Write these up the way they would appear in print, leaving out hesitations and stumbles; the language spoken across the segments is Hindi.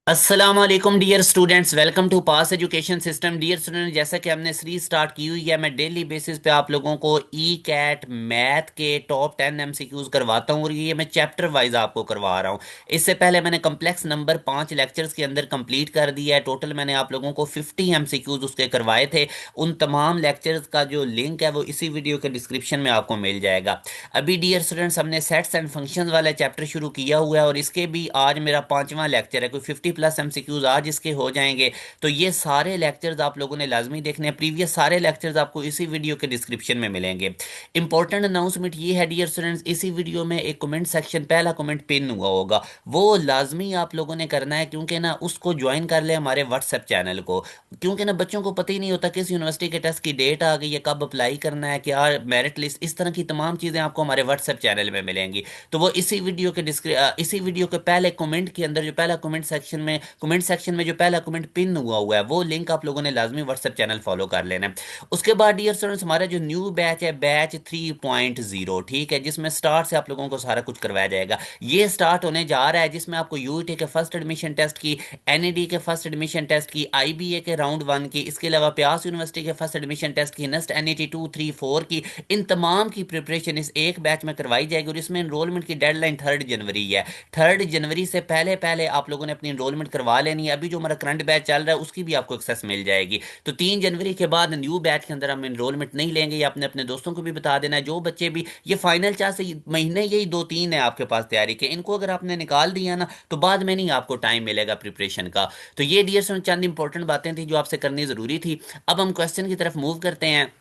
अस्सलाम वालेकुम dear students, welcome to pass education system. Dear student, जैसा कि हमने सीरीज स्टार्ट की हुई है, मैं डेली बेसिस पे आप लोगों को ई कैट मैथ के टॉप 10 एमसीक्यूज करवाता हूँ और ये मैं चैप्टर वाइज आपको करवा रहा हूँ। इससे पहले मैंने कम्प्लेक्स नंबर 5 लेक्चर्स के अंदर कंप्लीट कर दिया है। टोटल मैंने आप लोगों को 50 एमसीक्यूज उसके करवाए थे। उन तमाम लेक्चर्स का जो लिंक है वो इसी वीडियो के डिस्क्रिप्शन में आपको मिल जाएगा। अभी डियर स्टूडेंट्स, हमने सेट्स एंड फंक्शंस वाला चैप्टर शुरू किया हुआ है और इसके भी आज मेरा 5वां लेक्चर है। कोई 50+ एमसीक्यूज आज इसके हो जाएंगे। तो ये सारे लेक्चर्स आप लोगों ने लाजमी देखने हैं। प्रीवियस सारे लेक्चर्स आपको इसी वीडियो के डिस्क्रिप्शन में मिलेंगे। इंपॉर्टेंट अनाउंसमेंट ये है डियर स्टूडेंट्स, इसी वीडियो में एक कमेंट सेक्शन, पहला कमेंट पिन हुआ होगा, वो लाजमी आप लोगों ने करना है, क्योंकि ना उसको ज्वाइन कर ले हमारे व्हाट्सएप चैनल को। क्योंकि ना बच्चों को पता ही नहीं होता किस यूनिवर्सिटी के टेस्ट की डेट आ गई है, कब अप्लाई करना है, क्या मेरिट लिस्ट, इस तरह की तमाम चीज़ें आपको हमारे व्हाट्सएप चैनल में मिलेंगी। तो वो इसी वीडियो के पहले कमेंट के अंदर, जो पहला कमेंट सेक्शन में जो पहला कमेंट पिन हुआ हुआ है, वो लिंक आप लोगों ने लाजमी व्हाट्सएप चैनल फॉलो कर लेना है। उसके बाद डियर स्टूडेंट्स, हमारा जो न्यू बैच है, बैच 3.0, ठीक है, जिसमें स्टार्ट से आप लोगों को सारा कुछ करवाया जाएगा। ये स्टार्ट होने जा रहा है, जिसमें आपको यूईटी के फर्स्ट एडमिशन टेस्ट की, एनईडी के फर्स्ट एडमिशन टेस्ट की, आईबीए के राउंड 1 की, इसके अलावा प्यास यूनिवर्सिटी के फर्स्ट एडमिशन टेस्ट की, नेक्स्ट एनईटी 2, 3, 4 की, इन तमाम की प्रिपरेशन इस एक बैच में करवाई जाएगी। और इसमें इनरोलमेंट की डेडलाइन 3 जनवरी है। 3 जनवरी से पहले पहले आप लोगों ने अपनी इनरोलमेंट करवा लेनी है। अभी जो हमारा करंट बैच चल रहा है उसकी भी आपको एक्सेस मिल जाएगी। तो 3 जनवरी के बाद न्यू बैच के अंदर हम इनरोलमेंट नहीं लेंगे। ये अपने अपने दोस्तों को भी बता देना है। जो बच्चे भी ये फाइनल 4 से महीने, यही 2-3 है आपके पास तैयारी के, इनको अगर आपने निकाल दिया ना तो बाद में नहीं आपको टाइम मिलेगा प्रिपरेशन का। तो ये डियर चंद इंपॉर्टेंट बातें थी जो आपसे करनी जरूरी थी। अब हम क्वेश्चन की तरफ मूव करते हैं।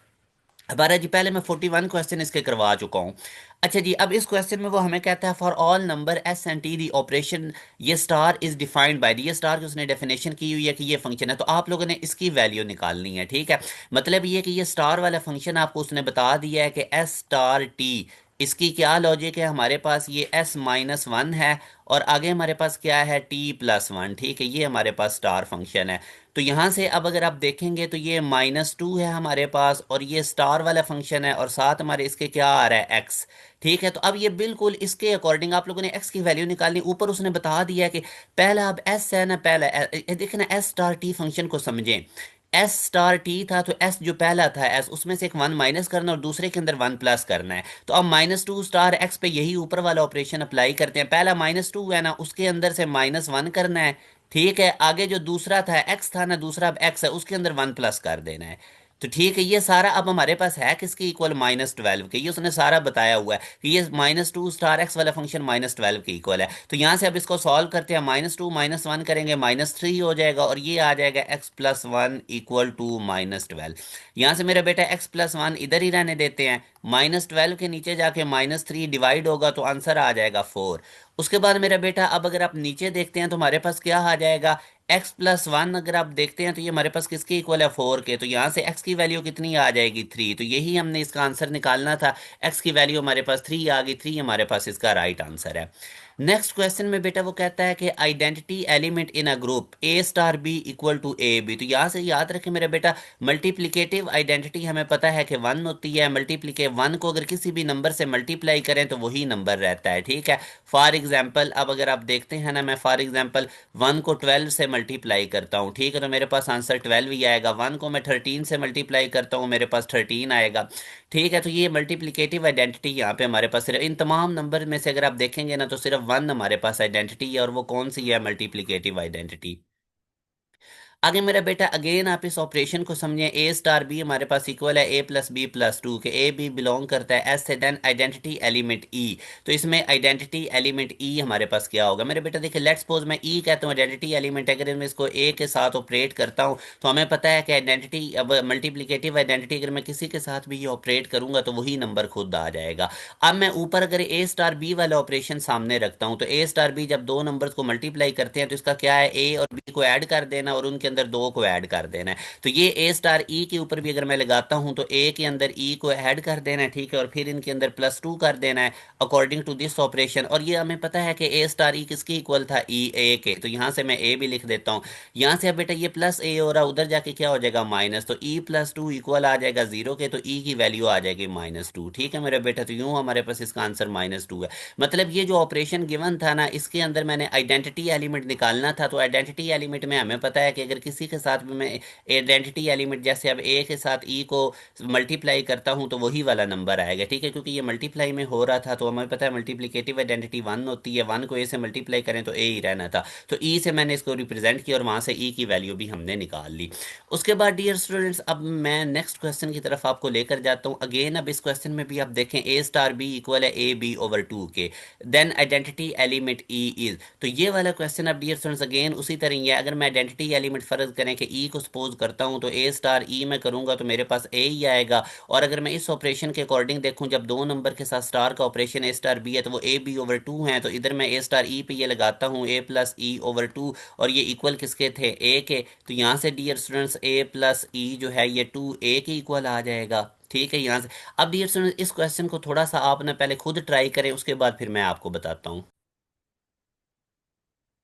हमारा जी, पहले मैं 41 क्वेश्चन इसके करवा चुका हूँ। अच्छा जी, अब इस क्वेश्चन में वो हमें कहता है for all number s and t the operation, ये star is defined by d, ये स्टार की उसने डेफिनेशन की हुई है कि ये फंक्शन है, तो आप लोगों ने इसकी वैल्यू निकालनी है। ठीक है, मतलब ये कि ये स्टार वाला फंक्शन आपको उसने बता दिया है कि एस स्टार टी, इसकी क्या लॉजिक है, हमारे पास ये s-1 है और आगे हमारे पास क्या है t+1। ठीक है, ये हमारे पास स्टार फंक्शन है। तो यहाँ से अब अगर आप देखेंगे तो ये -2 है हमारे पास और ये स्टार वाला फंक्शन है और साथ हमारे इसके क्या आ रहा है x। ठीक है, तो अब ये बिल्कुल इसके अकॉर्डिंग आप लोगों ने x की वैल्यू निकालनी। ऊपर उसने बता दिया है कि पहला अब s है ना, पहला देखें ना, एस स्टार टी फंक्शन को समझें। एस स्टार टी था तो एस जो पहला था एस, उसमें से एक 1 माइनस करना और दूसरे के अंदर 1 प्लस करना है। तो अब -2 स्टार एक्स पे यही ऊपर वाला ऑपरेशन अप्लाई करते हैं। पहला -2 है ना, उसके अंदर से -1 करना है। ठीक है, आगे जो दूसरा था एक्स था ना, दूसरा अब एक्स है, उसके अंदर 1 प्लस कर देना है। तो ठीक है, ये सारा अब हमारे पास है किसके इक्वल, -12 के। ये उसने सारा बताया हुआ है कि ये -2 स्टार एक्स वाला फंक्शन -12 के इक्वल है। तो यहाँ से अब इसको सॉल्व करते हैं, -2 -1 करेंगे, -3 हो जाएगा और ये आ जाएगा x+1 इक्वल टू -12। यहाँ से मेरा बेटा x+1 इधर ही रहने देते हैं, -12 के नीचे जाके -3 डिवाइड होगा तो आंसर आ जाएगा 4। उसके बाद मेरा बेटा, अब अगर आप नीचे देखते हैं तो हमारे पास क्या आ जाएगा, x+1 अगर आप देखते हैं तो ये हमारे पास किसके इक्वल है, 4 के। तो यहाँ से x की वैल्यू कितनी आ जाएगी, 3। तो यही हमने इसका आंसर निकालना था। x की वैल्यू हमारे पास 3 आ गई, 3 हमारे पास इसका राइट आंसर है। नेक्स्ट क्वेश्चन में बेटा वो कहता है कि identity element in a group a star b equal to a b. तो यहाँ से याद रखें मेरा बेटा, मल्टीप्लिकेटिव आइडेंटिटी हमें पता है कि 1 होती है। मल्टीप्लिके 1 को अगर किसी भी नंबर से मल्टीप्लाई करें तो वही नंबर रहता है। ठीक है, फॉर एग्जाम्पल अब अगर आप देखते हैं ना, मैं फॉर एग्जाम्पल 1 को 12 से मल्टीप्लाई करता हूँ, ठीक है, तो मेरे पास आंसर 12 ही आएगा। 1 को मैं 13 से मल्टीप्लाई करता हूँ, मेरे पास 13 आएगा। ठीक है, तो ये मल्टीप्लिकेटिव आइडेंटिटी यहाँ पे हमारे पास सिर्फ इन तमाम नंबर में से अगर आप देखेंगे ना तो सिर्फ 1 हमारे पास आइडेंटिटी है, और वो कौन सी है, मल्टीप्लिकेटिव आइडेंटिटी। आगे मेरा बेटा अगेन आप इस ऑपरेशन को समझें, ए स्टार बी हमारे पास इक्वल है a+b+2 के, ए बी बिलोंग करता है एस से, देन आइडेंटिटी एलिमेंट ई। तो इसमें आइडेंटिटी एलिमेंट ई हमारे पास क्या होगा मेरे बेटा, देखिए लेट्स सपोज मैं ई कहता हूँ आइडेंटिटी एलिमेंट, अगर मैं इसको ए के साथ ऑपरेट करता हूँ तो हमें पता है कि आइडेंटिटी, अब मल्टीप्लिकेटिव आइडेंटिटी अगर मैं किसी के साथ भी ये ऑपरेट करूंगा तो वही नंबर खुद आ जाएगा। अब मैं ऊपर अगर ए स्टार बी वाला ऑपरेशन सामने रखता हूँ तो ए स्टार बी जब दो नंबर्स को मल्टीप्लाई करते हैं तो इसका क्या है, ए और बी को ऐड कर देना और उनके अंदर दो को ऐड कर देना है। तो ये ए स्टार ई के ऊपर भी अगर मैं लगाता हूँ तो ए के अंदर ई को ऐड कर देना है, ठीक है, और फिर इनके अंदर +2 कर देना है अकॉर्डिंग टू दिस ऑपरेशन। और ये हमें पता है कि ए स्टार ई किसके इक्वल था, ई ए के, तो यहाँ से मैं ए भी लिख देता हूँ। यहाँ से अब बेटा ये प्लस ए हो रहा है, उधर जाके क्या हो जाएगा माइनस, तो ई +2 इक्वल आ जाएगा 0 के, तो ई की वैल्यू आ जाएगी -2, ठीक है मेरे बेटा। तो यूं हमारे पास इसका आंसर -2 है। मतलब ये जो ऑपरेशन गिवन था ना, इसके अंदर मैंने आइडेंटिटी एलिमेंट निकालना था, तो आइडेंटिटी एलिमेंट में हमें पता है कि अगर किसी के साथ भी मैं आइडेंटिटी एलिमेंट जैसे अब ए के साथ ई को मल्टीप्लाई करता हूं तो वही वाला नंबर आएगा, ठीक है, क्योंकि ये मल्टीप्लाई में हो रहा था, तो हमें पता है मल्टीप्लिकेटिव आइडेंटिटी 1 होती है, 1 को ए से मल्टीप्लाई करें तो ए ही रहना था। तो ई से मैंने इसको रिप्रेजेंट किया और वहां से ई की वैल्यू भी हमने निकाल ली। उसके बाद डियर स्टूडेंट्स अब मैं नेक्स्ट क्वेश्चन की तरफ आपको लेकर जाता हूँ। अगेन अब इस क्वेश्चन में भी आप देखें ए स्टार बी इक्वल है ए बी ओवर 2 के, then identity element e is. तो ये वाला क्वेश्चन अब डियर स्टूडेंट्स अगेन उसी तरह ही है। अगर मैं आइडेंटिटी एलिमेंट फर्ज करें कि ई को सपोज करता हूँ, तो ए स्टार ई में करूंगा तो मेरे पास ए ही आएगा। और अगर मैं इस ऑपरेशन के अकॉर्डिंग देखूं, जब दो नंबर के साथ स्टार का ऑपरेशन ए स्टार बी है तो वो ए बी ओवर 2 है, तो इधर मैं ए स्टार ई पे ये लगाता हूँ ए प्लस ई ओवर 2, और ये इक्वल किसके थे, ए के। तो यहाँ से डियर स्टूडेंट्स ए प्लस ई जो है ये 2 ए के इक्वल आ जाएगा, ठीक है। यहाँ से अब डियर स्टूडेंट्स इस क्वेश्चन को थोड़ा सा आपने पहले खुद ट्राई करें, उसके बाद फिर मैं आपको बताता हूँ।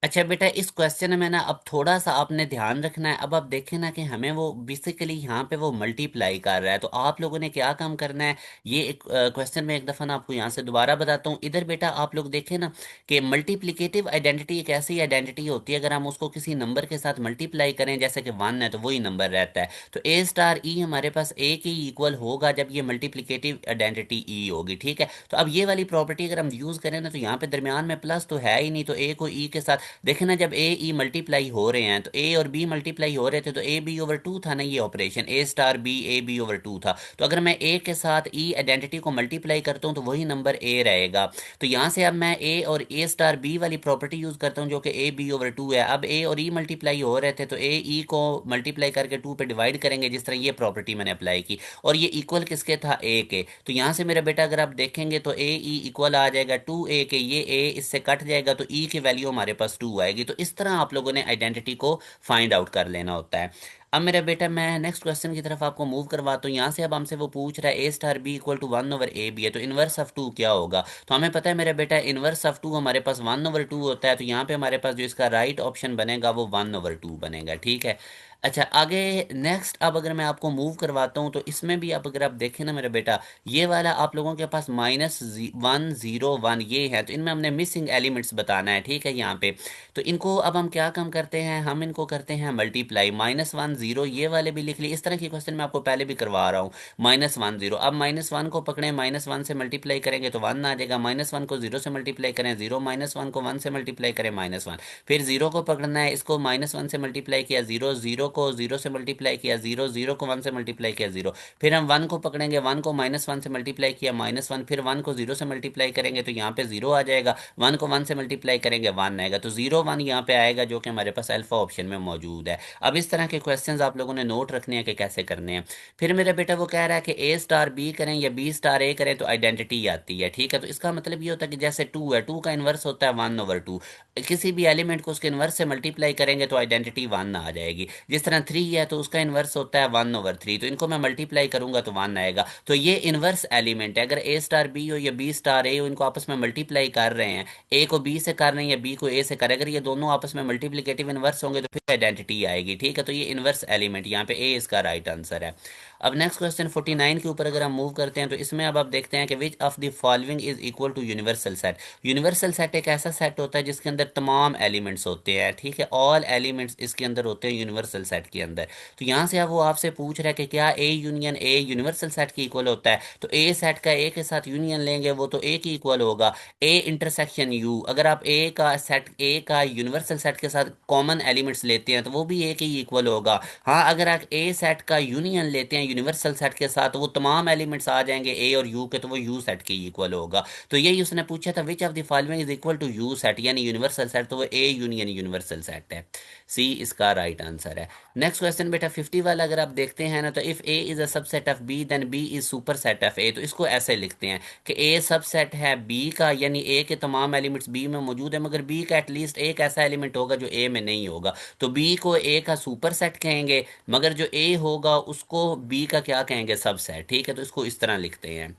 अच्छा बेटा इस क्वेश्चन में ना अब थोड़ा सा आपने ध्यान रखना है। अब आप देखें ना कि हमें वो बेसिकली यहाँ पे वो मल्टीप्लाई कर रहा है, तो आप लोगों ने क्या काम करना है, ये एक क्वेश्चन में एक दफ़ा ना आपको यहाँ से दोबारा बताता हूँ। इधर बेटा आप लोग देखें ना कि मल्टीप्लिकेटिव आइडेंटिटी एक ऐसी आइडेंटिटी होती है, अगर हम उसको किसी नंबर के साथ मल्टीप्लाई करें, जैसे कि 1 है तो वही नंबर रहता है। तो ए स्टार ई हमारे पास ए के इक्वल होगा जब ये मल्टीप्लिकेटिव आइडेंटिटी ई होगी, ठीक है। तो अब ये वाली प्रॉपर्टी अगर हम यूज़ करें ना, तो यहाँ पे दरमियान में प्लस तो है ही नहीं, तो ए को ई के साथ देखे ना, जब ए ई मल्टीप्लाई हो रहे हैं तो ए और बी मल्टीप्लाई हो रहे थे, तो ए बी ओवर 2 था ना ये operation, a star b a b over 2 था। तो अगर मैं ए के साथ ई आइडेंटिटी को मल्टीप्लाई करता हूँ तो वही नंबर ए रहेगा। तो यहाँ से अब मैं ए और ए स्टार बी वाली प्रॉपर्टी यूज करता हूँ जो कि ए बी ओवर 2 है। अब ए और ई मल्टीप्लाई हो रहे थे, तो ए ई को मल्टीप्लाई करके 2 पे डिवाइड करेंगे, जिस तरह ये प्रॉपर्टी मैंने अप्लाई की, और ये इक्वल किसके था, ए के। तो यहाँ से मेरा बेटा अगर आप देखेंगे तो ए ई इक्वल आ जाएगा 2 ए के, ये ए इससे कट जाएगा तो ई की वैल्यू हमारे पास 2 आएगी। तो इस तरह आप लोगों ने आइडेंटिटी को फाइंड आउट कर लेना होता है। अब मेरा बेटा मैं नेक्स्ट क्वेश्चन की तरफ आपको मूव करवाता हूँ। यहाँ से अब हमसे वो पूछ रहा है a star b equal to 1 over a b है, तो इनवर्स ऑफ 2 क्या होगा। तो हमें पता है मेरा बेटा इनवर्स ऑफ 2 हमारे पास 1 ओवर 2 होता है, तो यहाँ पे हमारे पास जो इसका राइट ऑप्शन बनेगा वो 1 ओवर 2 बनेगा, ठीक है। अच्छा आगे नेक्स्ट अब अगर मैं आपको मूव करवाता हूँ, तो इसमें भी अब अगर आप देखें ना मेरा बेटा, ये वाला आप लोगों के पास -1 0 1 ये है, तो इनमें हमने मिसिंग एलिमेंट्स बताना है, ठीक है यहाँ पे। तो इनको अब हम क्या काम करते हैं, हम इनको करते हैं मल्टीप्लाई, -1 0 ये वाले भी लिख लिए। इस तरह की क्वेश्चन मैं आपको पहले भी करवा रहा हूँ। -1 0, अब -1 को पकड़े, -1 से मल्टीप्लाई करेंगे तो 1 आ जाएगा, -1 को 0 से मल्टीप्लाई करें 0, -1 को 1 से मल्टीप्लाई करें -1, फिर 0 को पकड़ना है, इसको -1 से मल्टीप्लाई किया 0, 0 को 0 से मल्टीप्लाई किया 0, 0 को 1 से मल्टीप्लाई किया 0, फिर हम 1 को पकड़ेंगे, 1 को -1 से मल्टीप्लाई किया -1, फिर 1 को 0 से मल्टीप्लाई करेंगे तो यहाँ पे 0 आ जाएगा, 1 को 1 से मल्टीप्लाई करेंगे 1 आएगा, तो 0 1 यहाँ पे आएगा जो कि हमारे पास अल्फा ऑप्शन में मौजूद है। अब इस तरह के क्वेश्चंस आप लोगों ने नोट रखने हैं कि कैसे करने हैं। फिर मेरा बेटा वो कह रहा है कि ए स्टार बी करें या बी स्टार ए करें तो आइडेंटिटी आती है, ठीक है। तो इसका मतलब ये होता है कि जैसे 2 है, 2 का इन्वर्स होता है 1 ओवर 2, किसी भी एलिमेंट को उसके इन्वर्स से मल्टीप्लाई करेंगे तो आइडेंटिटी 1 आ जाएगी। जिस तरह 3 है तो उसका इन्वर्स होता है 1 ओवर 3, तो इनको मैं मल्टीप्लाई करूंगा तो 1 आएगा। तो ये इन्वर्स एलिमेंट है, अगर ए स्टार बी हो या बी स्टार ए हो, इनको आपस में मल्टीप्लाई कर रहे हैं, ए को बी से कर रहे हैं या बी को ए से कर रहे हैं, अगर ये दोनों आपस में मल्टीप्लिकेटिव इन्वर्स होंगे तो फिर आइडेंटिटी आएगी, ठीक है। तो ये इन्वर्स एलिमेंट यहाँ पे ए इसका राइट आंसर है। अब नेक्स्ट क्वेश्चन 49 के ऊपर अगर हम मूव करते हैं, तो इसमें अब आप देखते हैं कि which of the following is equal to universal set. Universal set एक ऐसा सेट होता है जिसके अंदर तमाम एलिमेंट्स होते हैं, ठीक है, ऑल एलिमेंट्स इसके अंदर होते हैं यूनिवर्सल सेट के अंदर। तो यहाँ से अब वो आपसे पूछ रहा है कि क्या A union a universal set की इक्वल होता है। तो ए सेट का ए के साथ यूनियन लेंगे वो तो ए की इक्वल होगा, ए इंटरसेक्शन यू। अगर आप ए का सेट ए का यूनिवर्सल सेट के साथ कॉमन एलिमेंट्स लेते हैं तो वो भी ए के इक्वल होगा। हाँ अगर आप ए सेट का यूनियन लेते हैं यूनिवर्सल सेट के साथ, तो वो तमाम एलिमेंट्स आ जाएंगे ए और यू के, तो वो यू सेट के इक्वल होगा। तो यही उसने पूछा था which of the following is equal to U set, यानी यूनिवर्सल सेट, तो वो ए यूनियन यूनिवर्सल सेट है, सी इसका राइट आंसर है। नेक्स्ट क्वेश्चन बेटा 50 वाला अगर आप देखते हैं ना, तो if A is a subset of B then B is super set of A. तो इसको ऐसे लिखते हैं कि ए सबसेट है बी का, यानी ए के तमाम एलिमेंट्स बी में मौजूद है, मगर बी का एटलीस्ट एक ऐसा एलिमेंट होगा जो ए में नहीं होगा। तो बी को ए का सुपर सेट कहेंगे, मगर जो ए होगा उसको बी का क्या कहेंगे, सबसेट। ठीक है, तो इसको इस तरह लिखते हैं।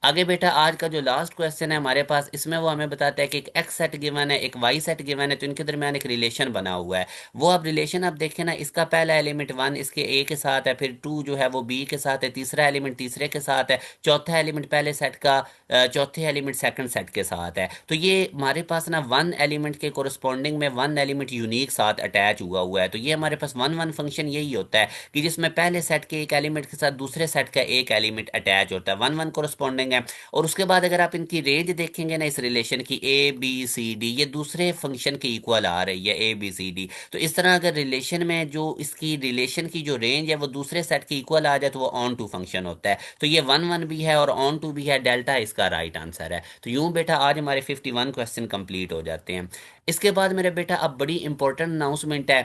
आगे बेटा आज का जो लास्ट क्वेश्चन है हमारे पास, इसमें वो हमें बताता है कि एक एक्स सेट गिवन है, एक वाई सेट गिवन है, तो इनके दरमियान एक रिलेशन बना हुआ है। वो अब रिलेशन आप देखें ना, इसका पहला एलिमेंट वन इसके ए के साथ है, फिर टू जो है वो बी के साथ है, तीसरा एलिमेंट तीसरे के साथ है, चौथा एलिमेंट पहले सेट का चौथे एलिमेंट सेकंड सेट के साथ है। तो ये हमारे पास ना वन एलिमेंट के कोरस्पॉन्डिंग में वन एलिमेंट यूनिक साथ अटैच हुआ हुआ है। तो ये हमारे पास वन वन फंक्शन यही होता है कि जिसमें पहले सेट के एक एलिमेंट के साथ दूसरे सेट का एक एलिमेंट अटैच होता है, वन वन कोरस्पॉन्डिंग है। और उसके बाद अगर आप इनकी रेंज देखेंगे ना इस रिलेशन की, ए बी सी डी, ये दूसरे फंक्शन के इक्वल आ रही है, ए बी सी डी। तो इस तरह अगर रिलेशन में जो इसकी रिलेशन की जो रेंज है वो दूसरे सेट के इक्वल आ जाए तो वो ऑन टू फंक्शन होता है। तो ये वन वन भी है और ऑन टू भी है, डेल्टा इसका राइट आंसर है। तो यूं बेटा आज हमारे 51 क्वेश्चन कंप्लीट हो जाते हैं। इसके बाद मेरे बेटा अब बड़ी इंपॉर्टेंट अनाउंसमेंट है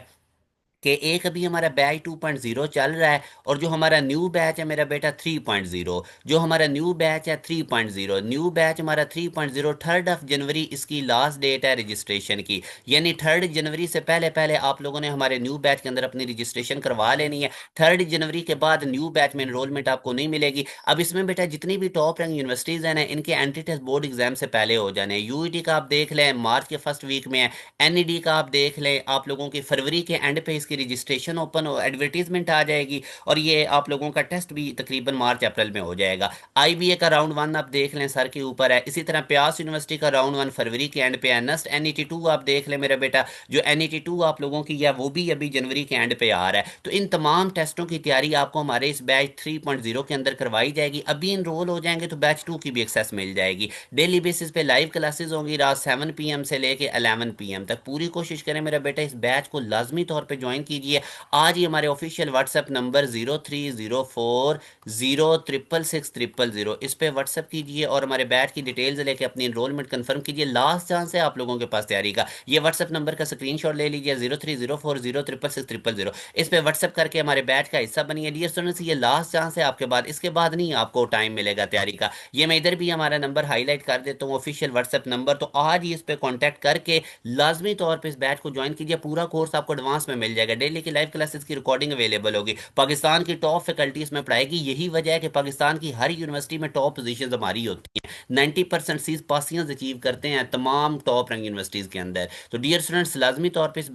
कि एक अभी हमारा बैच 2.0 चल रहा है, और जो हमारा न्यू बैच है मेरा बेटा 3.0। जो हमारा न्यू बैच है 3.0, न्यू बैच हमारा 3.0, 3 जनवरी इसकी लास्ट डेट है रजिस्ट्रेशन की। यानी 3 जनवरी से पहले पहले आप लोगों ने हमारे न्यू बैच के अंदर अपनी रजिस्ट्रेशन करवा लेनी है। 3 जनवरी के बाद न्यू बैच में इनरोलमेंट आपको नहीं मिलेगी। अब इसमें बेटा जितनी भी टॉप रैंक यूनिवर्सिटीज़ हैं ना, इनके एंट्री टेस्ट बोर्ड एग्जाम से पहले हो जाने हैं। यूईटी का आप देख लें मार्च के फर्स्ट वीक में है, एनईडी का आप देख लें आप लोगों की फरवरी के एंड पे इसकी रजिस्ट्रेशन ओपन हो, एडवर्टीजमेंट आ जाएगी, और ये आप लोगों का टेस्ट भी तकरीबन मार्च अप्रैल में हो जाएगा। आईबीए का राउंड वन आप देख लें सर के ऊपर है। इसी तरह प्यास यूनिवर्सिटी का राउंड वन फरवरी के एंड पे है। नस्ट एनईटी टू आप देख लें मेरा बेटा, जो एनईटी टू आप लोगों की है वो भी अभी जनवरी के एंड पे आ रहा है। तो इन तमाम टेस्टों की तैयारी आपको हमारे इस बैच 3.0 के अंदर करवाई जाएगी। अभी इनरोल हो जाएंगे तो बैच टू की भी एक्सेस मिल जाएगी। डेली बेसिस पे लाइव क्लासेस होंगी रात 7 PM से लेके 11 PM तक। पूरी कोशिश करें मेरा बेटा इस बैच को लाजमी तौर पे ज्वाइन कीजिए। आज ही हमारे ऑफिशियल व्हाट्सएप नंबर 0304 0666000 इस पे व्हाट्सएप कीजिए और हमारे बैच की डिटेल्स लेके अपनी एनरोलमेंट कंफर्म कीजिए। लास्ट चांस है आप लोगों के पास तैयारी का। ये व्हाट्सएप नंबर का स्क्रीनशॉट ले लीजिए, 0304 0666000। इस पे व्हाट्सएप करके हमारे बैच का हिस्सा बनिए। डियर स्टूडेंट्स, ये लास्ट चांस है आपके बाद, इसके बाद नहीं आपको टाइम मिलेगा तैयारी का। ये मैं इधर भी हमारा नंबर हाईलाइट कर देता हूँ, ऑफिशियल व्हाट्सएप नंबर। तो आज ही इस पे कांटेक्ट करके लाजमी तौर पे इस बैच को ज्वाइन कीजिए। पूरा कोर्स आपको एडवांस में मिल जाएगा। डेली की लाइव क्लासेस की रिकॉर्डिंग अवेलेबल होगी। पाकिस्तान की टॉप फैकल्टी इसमें पढ़ाएगी। यही वजह है कि पाकिस्तान की हर यूनिवर्सिटी में टॉप पोजीशंस हमारी होती हैं। 90% सीट पासियां अचीव करते हैं तमाम टॉप रैंक यूनिवर्सिटीज के अंदर। तो डियर स्टूडेंट्स, लाजमी तौर पर इस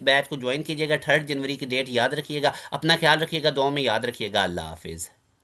बैच को ज्वाइन कीजिएगा। 3 जनवरी की डेट याद रखिएगा। अपना ख्याल रखिएगा, दुआ में याद रखिएगा। अल्लाह हाफिज।